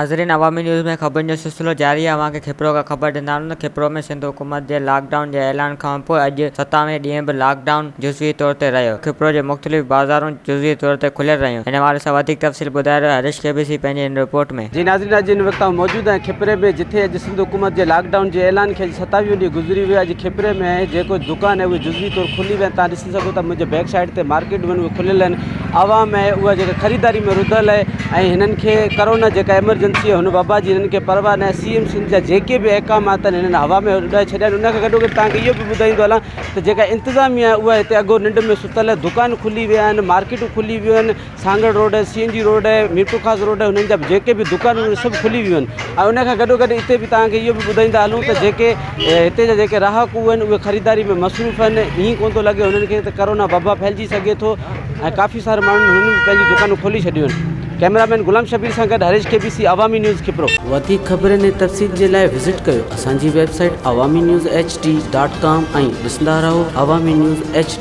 नाज़रीन, अवामी न्यूज़ में ख़बर जो सिलसिलो जारी है। वहाँ के खिपरो का ख़बर ॾींदा आहियूं। खिपरो में सिंध हुकूमत जे लॉकडाउन जे ऐलान खां पोइ अॼु 27वें ॾींहुं बि लॉकडाउन जुज़वी तौर ते रहियो। खिपरो जे मुख़्तलिफ़ बाज़ारूं जुज़वी तौर ते खुलियल रहियूं। हिन बारे सां वधीक तफ़सील ॿुधाए रहियो हरीश केबीसी पंहिंजी इन रिपोर्ट में। जी नाज़रीन, अॼु इन वक़्तु मौजूद आहियां खिपरे में, जिथे अॼु सिंध हुकूमत जे लॉकडाउन जे ऐलान खे 27 ॾींहुं गुज़री वियो। अॼु खिपरे में जेको दुकान आहे उहे जुज़वी तौर खुली विया। तव्हां ॾिसी सघो था मुंहिंजे बैक साइड ते मार्केट में उहे खुलियल आहिनि। आवाम आहे उहा जेका ख़रीदारी में रुधल आहे ऐं हिननि खे करोना जेका एमरजेंसी आहे हुन बाबा जी हिननि खे परवाह न आहे। CM सिंध जा जेके बि अहकामात आहिनि हिननि हवा में उॾाए छॾिया आहिनि। उन खां गॾोगॾु तव्हांखे इहो बि ॿुधाईंदो हलां त जेका इंतिज़ामिया आहे उहा हिते अॻो निंड में सुतल आहे। दुकान खुली विया आहिनि, मार्केटूं खुली वियूं आहिनि। सांगड़ रोड आहे, CNG रोड आहे, मीरपुरखास रोड आहे, हुननि जा जेके बि दुकानूं आहिनि सभु खुली वियूं आहिनि। ऐं उन खां गॾोगॾु हिते बि तव्हांखे इहो बि ॿुधाईंदा हलूं त जेके हिते जा जेके राहकू आहिनि उहे ख़रीदारी में मसरूफ़ आहिनि। ईअं कोन थो लॻे हुननि खे त करोना वबा फैलिजी सघे थो ऐं काफ़ी सारा माण्हुनि हुननि पंहिंजी दुकानूं खोली छॾियूं आहिनि। कैमरामैन गुलाम शबीर सां गॾु हरीश केबीसी, अवामी न्यूज़ खिपरो। वधीक ख़बरनि ऐं तफ़सील जे लाइ विज़िट कयो असांजी वेबसाइट awamiNewsHD.com ऐं ॾिसंदा रहो अवामी न्यूज़ HD।